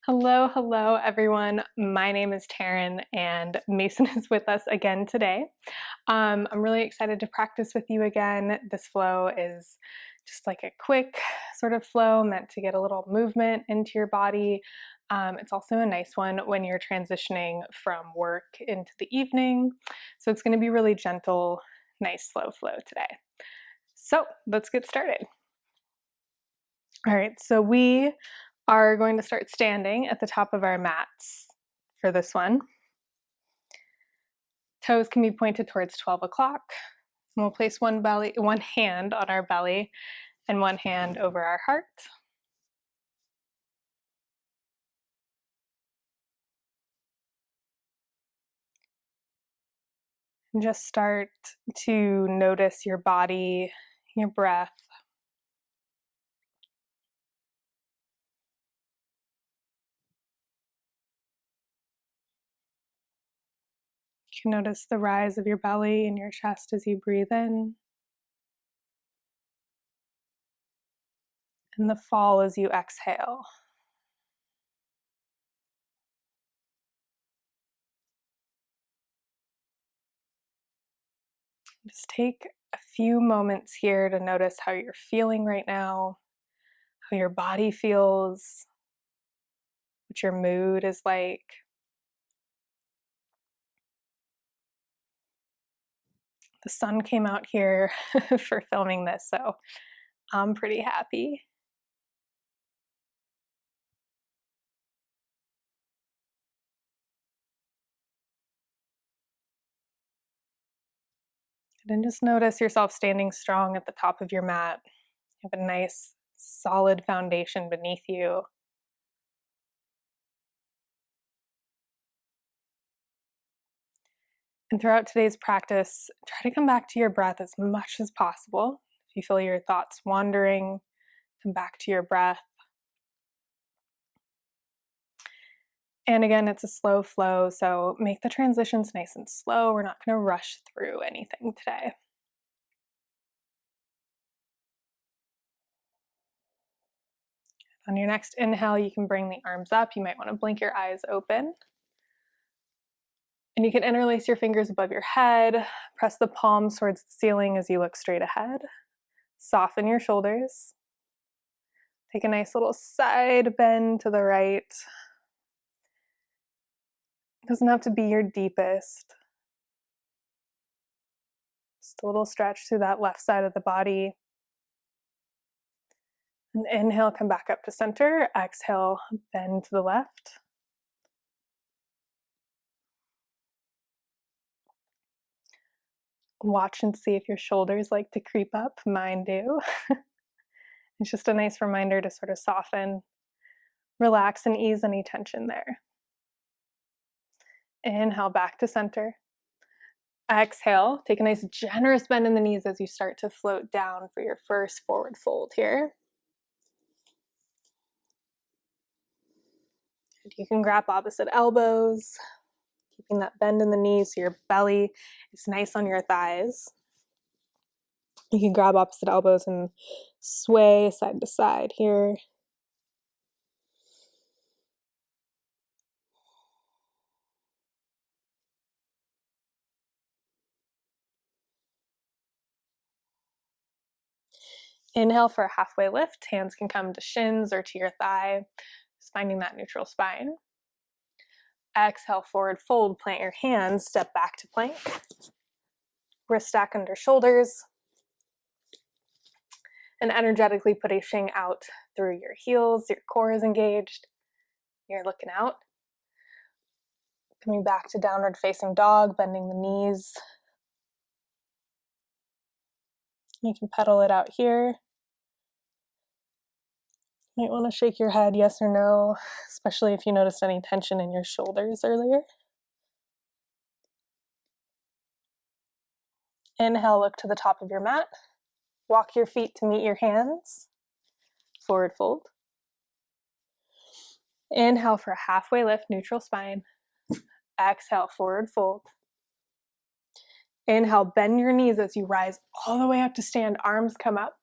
Hello, hello, everyone. My name is Taryn, and Mason is with us again today. I'm really excited to practice with you again. This flow is just like a quick sort of flow meant to get a little movement into your body. It's also a nice one when you're transitioning from work into the evening. So it's going to be really gentle, nice, slow flow today. So let's get started. All right, so we are going to start standing at the top of our mats for this one. Toes can be pointed towards 12 o'clock. And we'll place one hand on our belly and one hand over our heart. And just start to notice your body, your breath. You can notice the rise of your belly and your chest as you breathe in, and the fall as you exhale. Just take a few moments here to notice how you're feeling right now, how your body feels, what your mood is like. The sun came out here for filming this, so I'm pretty happy. And just notice yourself standing strong at the top of your mat. You have a nice, solid foundation beneath you. And throughout today's practice, try to come back to your breath as much as possible. If you feel your thoughts wandering, come back to your breath. And again, it's a slow flow, so make the transitions nice and slow. We're not going to rush through anything today. On your next inhale, you can bring the arms up. You might want to blink your eyes open. And you can interlace your fingers above your head, press the palms towards the ceiling as you look straight ahead. Soften your shoulders. Take a nice little side bend to the right. It doesn't have to be your deepest. Just a little stretch through that left side of the body. And inhale, come back up to center. Exhale, bend to the left. Watch and see if your shoulders like to creep up. Mine do. It's just a nice reminder to sort of soften, relax, and ease any tension there. Inhale, back to center. Exhale, take a nice generous bend in the knees as you start to float down for your first forward fold here. And you can grab opposite elbows, keeping that bend in the knees so your belly is nice on your thighs. You can grab opposite elbows and sway side to side here. Inhale for a halfway lift. Hands can come to shins or to your thigh, just finding that neutral spine. Exhale, forward fold, plant your hands, step back to plank. Wrist stack under shoulders. And energetically pushing out through your heels, your core is engaged, you're looking out. Coming back to downward facing dog, bending the knees. You can pedal it out here. You might want to shake your head yes or no, especially if you noticed any tension in your shoulders earlier. Inhale, look to the top of your mat. Walk your feet to meet your hands. Forward fold. Inhale for a halfway lift, neutral spine. Exhale, forward fold. Inhale, bend your knees as you rise all the way up to stand. Arms come up.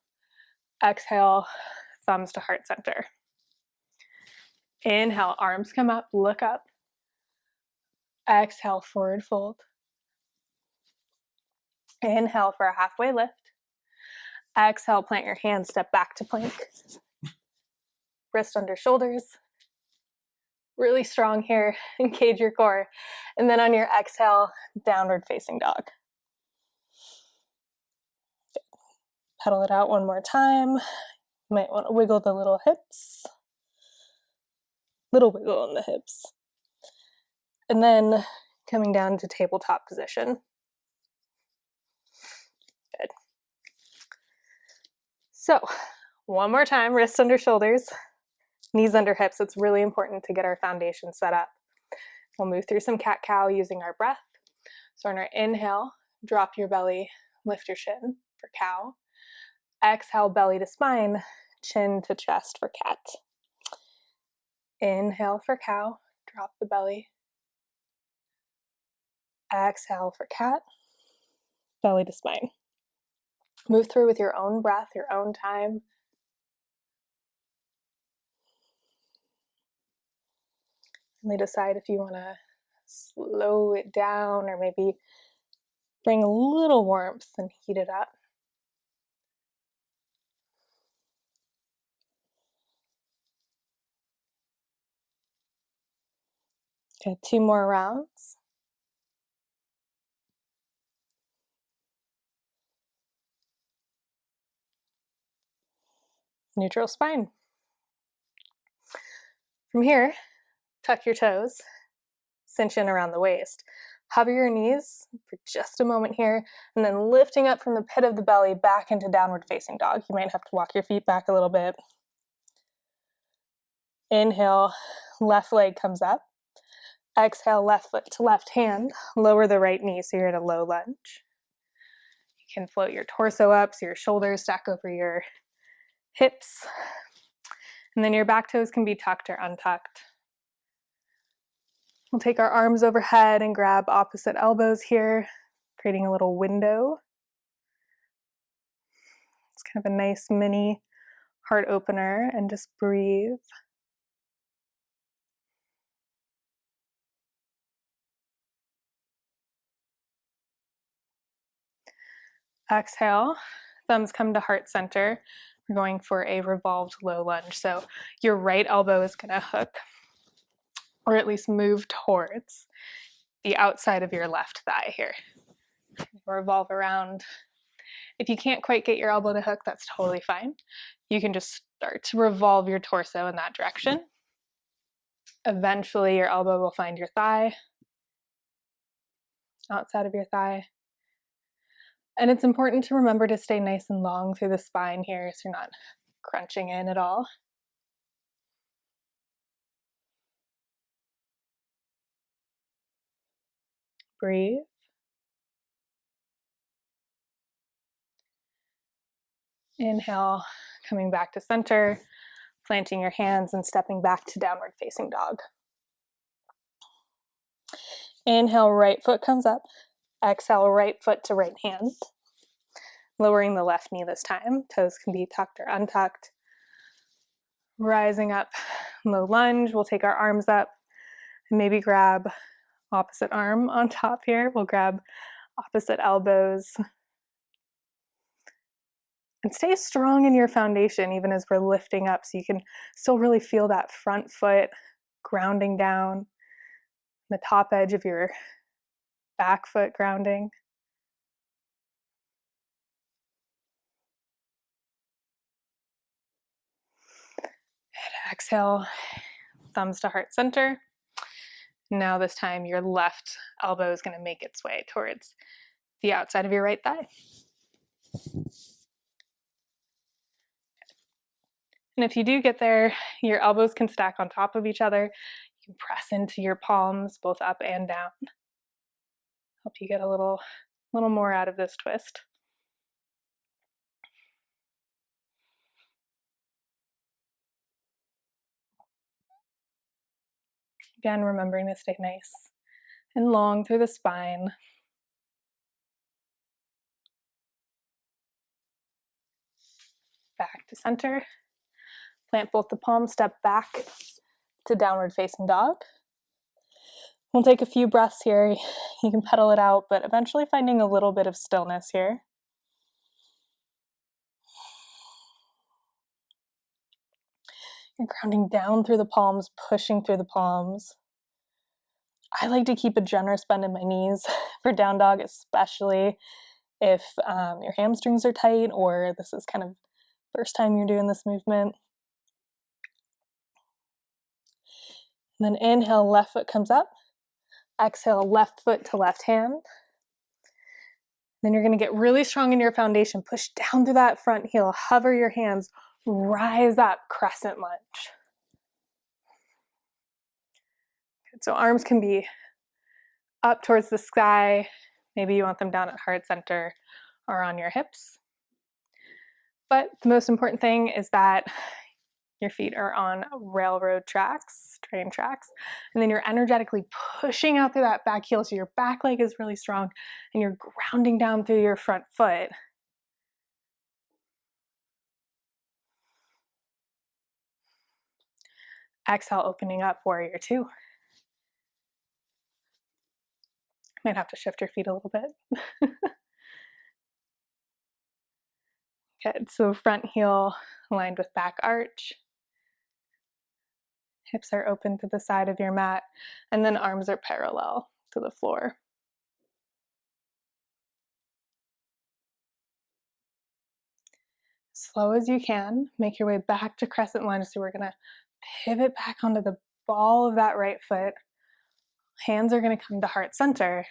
Exhale, thumbs to heart center. Inhale, arms come up, look up. Exhale, forward fold. Inhale for a halfway lift. Exhale, plant your hands, step back to plank. Wrist under shoulders. Really strong here, engage your core. And then on your exhale, downward facing dog. Pedal it out one more time. You might want to wiggle the little hips. Little wiggle in the hips. And then coming down to tabletop position. Good. So, one more time, wrists under shoulders, knees under hips. It's really important to get our foundation set up. We'll move through some cat-cow using our breath. So on our inhale, drop your belly, lift your chin for cow. Exhale, belly to spine, chin to chest for cat. Inhale for cow, drop the belly. Exhale for cat, belly to spine. Move through with your own breath, your own time. Really decide if you want to slow it down or maybe bring a little warmth and heat it up. Okay, 2 more rounds. Neutral spine. From here, tuck your toes, cinch in around the waist. Hover your knees for just a moment here, and then lifting up from the pit of the belly back into downward facing dog. You might have to walk your feet back a little bit. Inhale, left leg comes up. Exhale, left foot to left hand. Lower the right knee so you're in a low lunge. You can float your torso up so your shoulders stack over your hips. And then your back toes can be tucked or untucked. We'll take our arms overhead and grab opposite elbows here, creating a little window. It's kind of a nice mini heart opener, and just breathe. Exhale, thumbs come to heart center. We're going for a revolved low lunge. So your right elbow is going to hook, or at least move towards the outside of your left thigh here. Revolve around. If you can't quite get your elbow to hook, that's totally fine. You can just start to revolve your torso in that direction. Eventually, your elbow will find your thigh, outside of your thigh. And it's important to remember to stay nice and long through the spine here so you're not crunching in at all. Breathe. Inhale, coming back to center, planting your hands and stepping back to downward facing dog. Inhale, right foot comes up. Exhale, right foot to right hand. Lowering the left knee this time. Toes can be tucked or untucked. Rising up, low lunge. We'll take our arms up and maybe grab opposite arm on top here. We'll grab opposite elbows. And stay strong in your foundation even as we're lifting up so you can still really feel that front foot grounding down, the top edge of your back foot grounding. And exhale, thumbs to heart center. Now this time your left elbow is going to make its way towards the outside of your right thigh. And if you do get there, your elbows can stack on top of each other. You can press into your palms, both up and down. Help you get a little more out of this twist. Again, remembering to stay nice and long through the spine. Back to center. Plant both the palms, step back to downward facing dog. We'll take a few breaths here. You can pedal it out, but eventually finding a little bit of stillness here. You're grounding down through the palms, pushing through the palms. I like to keep a generous bend in my knees for down dog, especially if your hamstrings are tight or this is kind of first time you're doing this movement. And then inhale, left foot comes up. Exhale, left foot to left hand. Then you're going to get really strong in your foundation. Push down through that front heel. Hover your hands. Rise up, crescent lunge. Good. So arms can be up towards the sky. Maybe you want them down at heart center or on your hips. But the most important thing is that your feet are on railroad tracks, train tracks, and then you're energetically pushing out through that back heel so your back leg is really strong and you're grounding down through your front foot. Exhale, opening up, warrior two. Might have to shift your feet a little bit. Good, so front heel aligned with back arch. Hips are open to the side of your mat, and then arms are parallel to the floor. Slow as you can, make your way back to crescent lunge. So we're gonna pivot back onto the ball of that right foot. Hands are gonna come to heart center.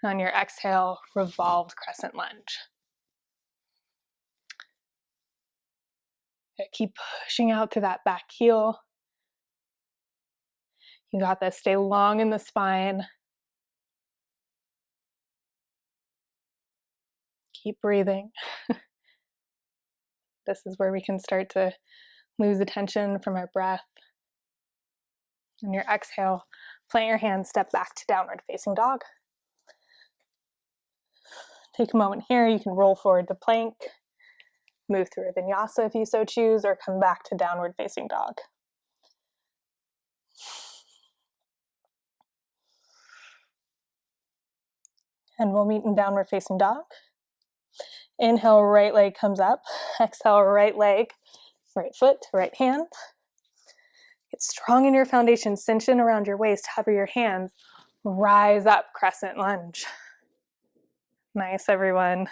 And on your exhale, revolved crescent lunge. Okay, keep pushing out to that back heel. You got this, stay long in the spine. Keep breathing. This is where we can start to lose attention from our breath. On your exhale, plant your hands, step back to downward facing dog. Take a moment here, you can roll forward to plank, move through a vinyasa if you so choose, or come back to downward facing dog. And we'll meet in downward facing dog. Inhale, right leg comes up. Exhale, right leg, right foot, right hand. Get strong in your foundation, cinch in around your waist, hover your hands, rise up, crescent lunge. Nice, everyone.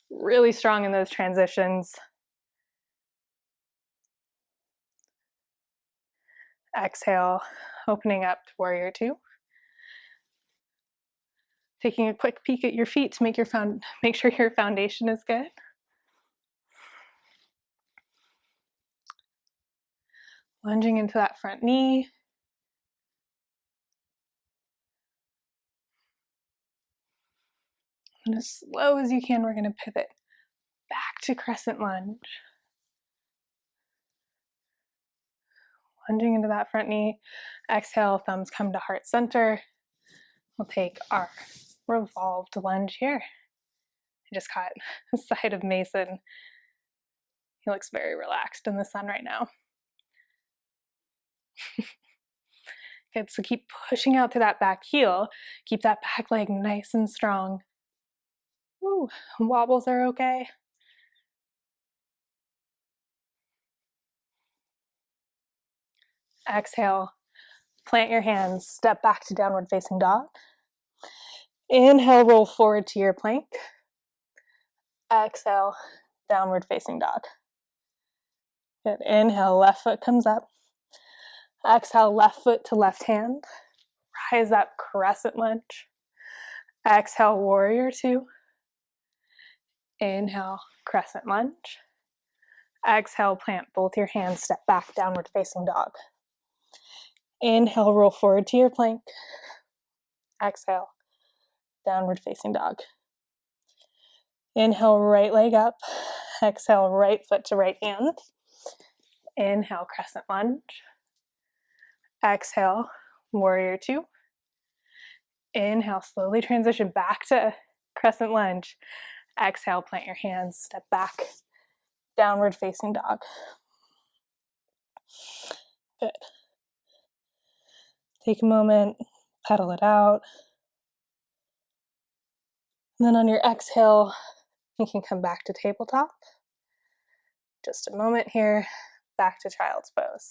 Really strong in those transitions. Exhale, opening up to warrior two. Taking a quick peek at your feet to make sure your foundation is good. Lunging into that front knee. And as slow as you can, we're going to pivot back to crescent lunge. Lunging into that front knee. Exhale, thumbs come to heart center. We'll take our revolved lunge here. I just caught the side of Mason. He looks very relaxed in the sun right now. Good, so keep pushing out to that back heel. Keep that back leg nice and strong. Woo, wobbles are okay. Exhale, plant your hands, step back to downward facing dog. Inhale, roll forward to your plank. Exhale, downward facing dog. Good, inhale, left foot comes up. Exhale, left foot to left hand. Rise up, crescent lunge. Exhale, warrior two. Inhale, crescent lunge. Exhale, plant both your hands, step back, downward facing dog. Inhale, roll forward to your plank. Exhale, downward facing dog. Inhale, right leg up. Exhale, right foot to right hand. Inhale, crescent lunge. Exhale, warrior two. Inhale, slowly transition back to crescent lunge. Exhale, plant your hands, step back, downward facing dog. Good. Take a moment, pedal it out. And then on your exhale, you can come back to tabletop. Just a moment here, back to child's pose.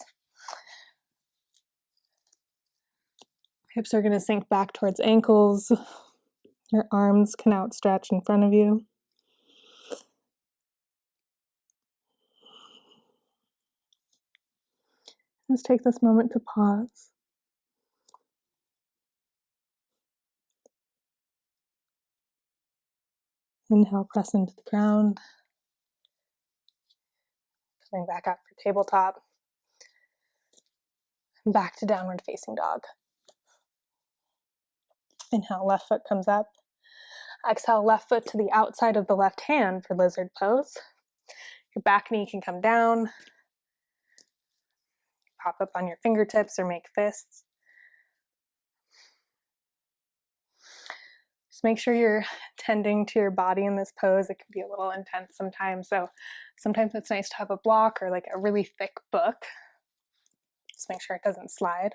Hips are going to sink back towards ankles. Your arms can outstretch in front of you. Just take this moment to pause. Inhale, press into the ground. Coming back up for tabletop. Back to downward facing dog. Inhale, left foot comes up. Exhale, left foot to the outside of the left hand for lizard pose. Your back knee can come down. Pop up on your fingertips or make fists. Just make sure you're tending to your body in this pose. It can be a little intense sometimes. So sometimes it's nice to have a block or like a really thick book. Just make sure it doesn't slide.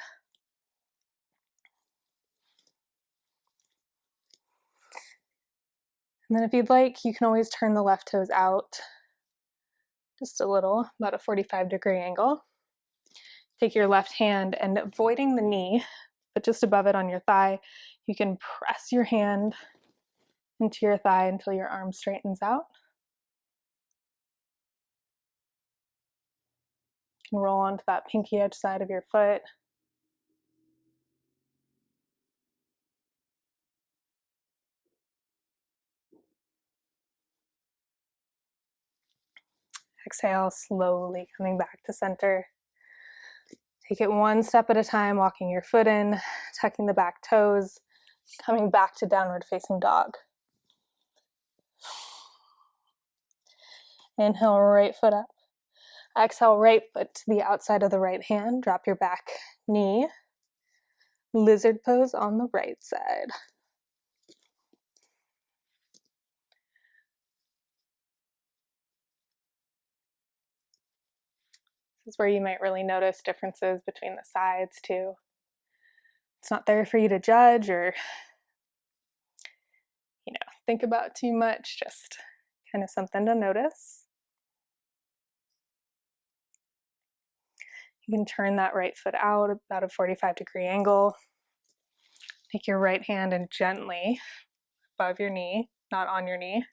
And then if you'd like, you can always turn the left toes out just a little, about a 45-degree angle. Take your left hand and avoiding the knee, but just above it on your thigh, you can press your hand into your thigh until your arm straightens out. You can roll onto that pinky edge side of your foot. Exhale, slowly coming back to center. Take it one step at a time, walking your foot in, tucking the back toes, coming back to downward facing dog. Inhale, right foot up. Exhale, right foot to the outside of the right hand. Drop your back knee. Lizard pose on the right side. This is where you might really notice differences between the sides too. It's not there for you to judge or, think about too much, just kind of something to notice. You can turn that right foot out about a 45-degree angle. Take your right hand and gently above your knee, not on your knee,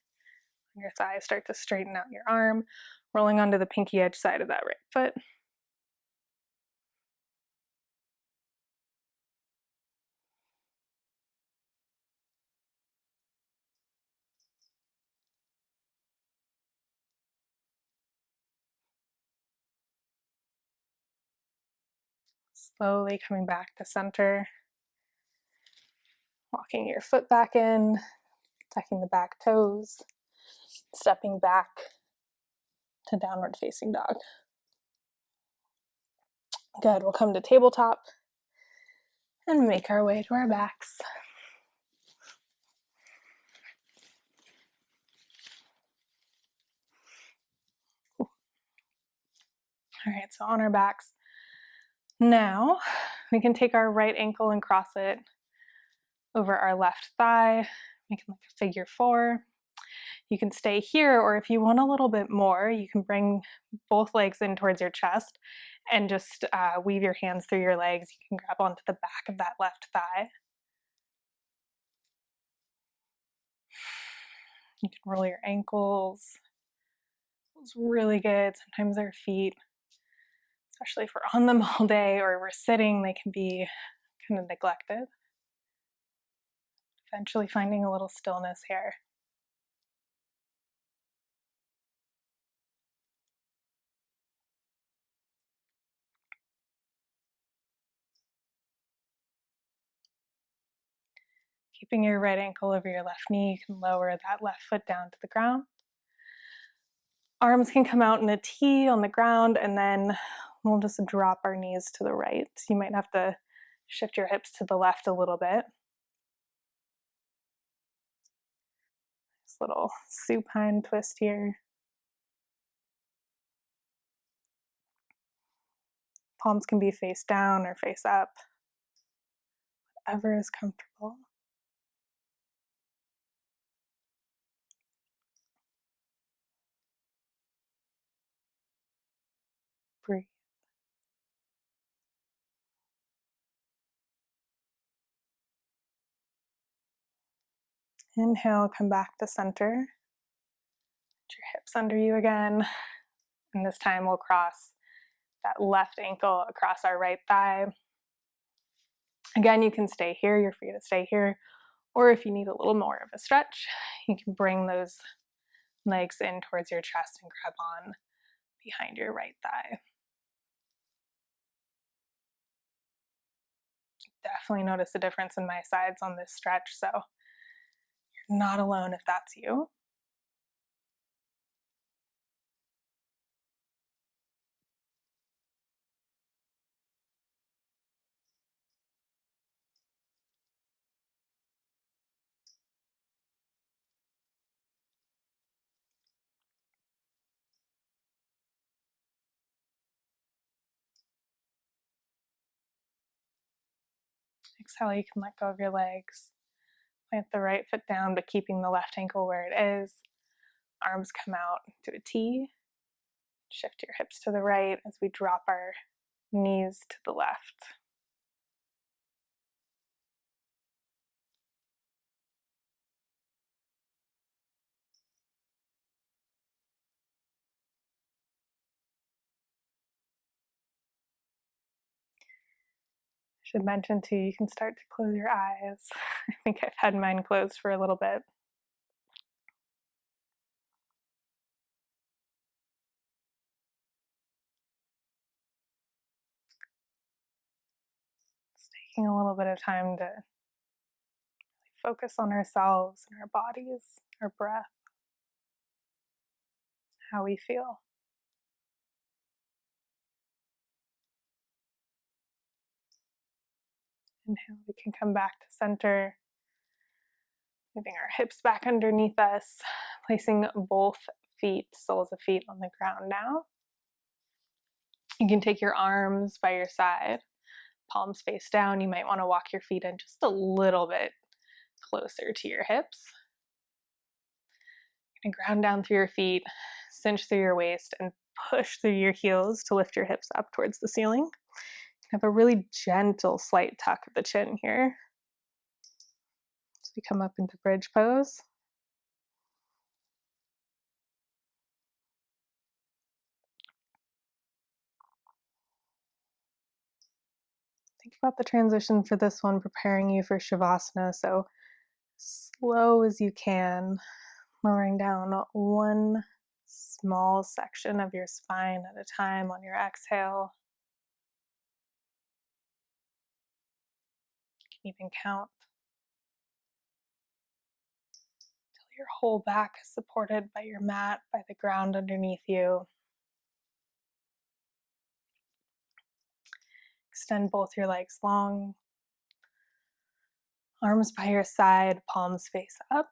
on your thigh, start to straighten out your arm, rolling onto the pinky edge side of that right foot. Slowly coming back to center, walking your foot back in, tucking the back toes, stepping back to downward facing dog. Good, we'll come to tabletop and make our way to our backs. All right, so on our backs. Now we can take our right ankle and cross it over our left thigh, making like a figure 4. You can stay here, or if you want a little bit more, you can bring both legs in towards your chest and just weave your hands through your legs. You can grab onto the back of that left thigh. You can roll your ankles. Feels really good. Sometimes our feet, especially if we're on them all day or we're sitting, they can be kind of neglected. Eventually finding a little stillness here. Keeping your right ankle over your left knee, you can lower that left foot down to the ground. Arms can come out in a T on the ground, and then we'll just drop our knees to the right. You might have to shift your hips to the left a little bit. This little supine twist here. Palms can be face down or face up, whatever is comfortable. Breathe. Inhale, come back to center. Put your hips under you again. And this time we'll cross that left ankle across our right thigh. Again, you can stay here, you're free to stay here. Or if you need a little more of a stretch, you can bring those legs in towards your chest and grab on behind your right thigh. Definitely notice a difference in my sides on this stretch, so you're not alone if that's you. Exhale, you can let go of your legs. Plant the right foot down, but keeping the left ankle where it is. Arms come out to a T. Shift your hips to the right as we drop our knees to the left. I should mention too, you can start to close your eyes. I think I've had mine closed for a little bit. Just taking a little bit of time to focus on ourselves and our bodies, our breath, how we feel. Inhale, we can come back to center, moving our hips back underneath us, placing both feet, soles of feet on the ground now. You can take your arms by your side, palms face down. You might want to walk your feet in just a little bit closer to your hips. And ground down through your feet, cinch through your waist, and push through your heels to lift your hips up towards the ceiling. Have a really gentle, slight tuck of the chin here. So we come up into bridge pose. Think about the transition for this one, preparing you for Shavasana. So slow as you can, lowering down one small section of your spine at a time on your exhale. You can even count till your whole back is supported by your mat, by the ground underneath you. Extend both your legs long, arms by your side, palms face up.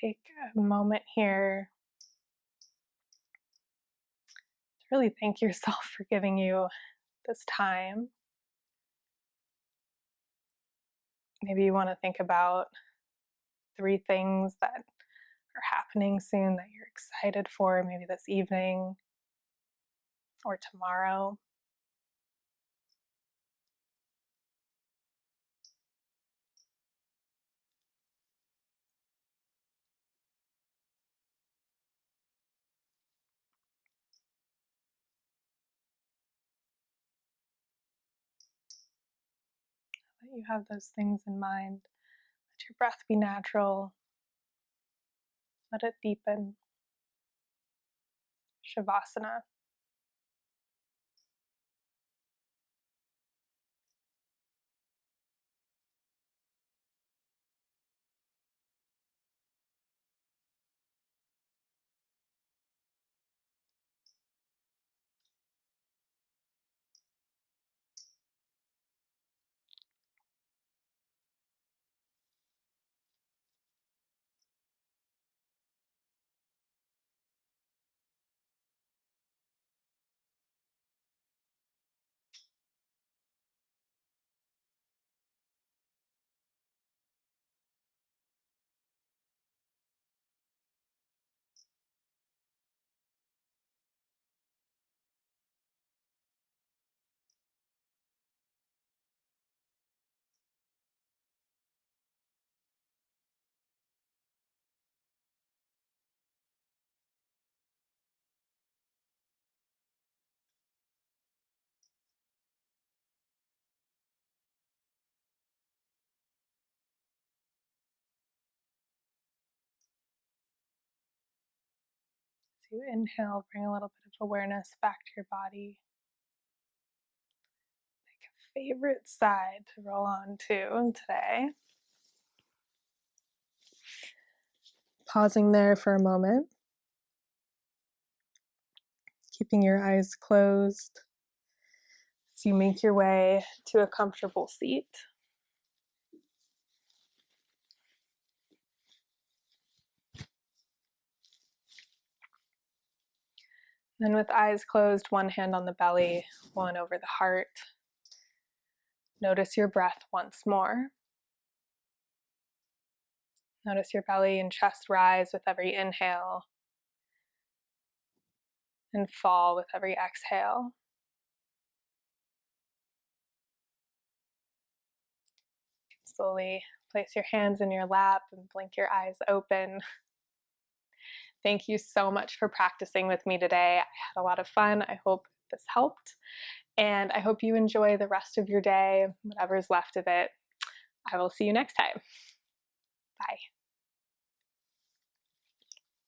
Take a moment here to really thank yourself for giving you this time. Maybe you want to think about 3 things that are happening soon that you're excited for, maybe this evening or tomorrow. That you have those things in mind. Let your breath be natural. Let it deepen. Shavasana. you inhale, bring a little bit of awareness back to your body. Pick a favorite side to roll on to today. Pausing there for a moment, keeping your eyes closed as you make your way to a comfortable seat. Then with eyes closed, one hand on the belly, one over the heart. Notice your breath once more. Notice your belly and chest rise with every inhale and fall with every exhale. Slowly place your hands in your lap and blink your eyes open. Thank you so much for practicing with me today. I had a lot of fun. I hope this helped. And I hope you enjoy the rest of your day, whatever's left of it. I will see you next time. Bye.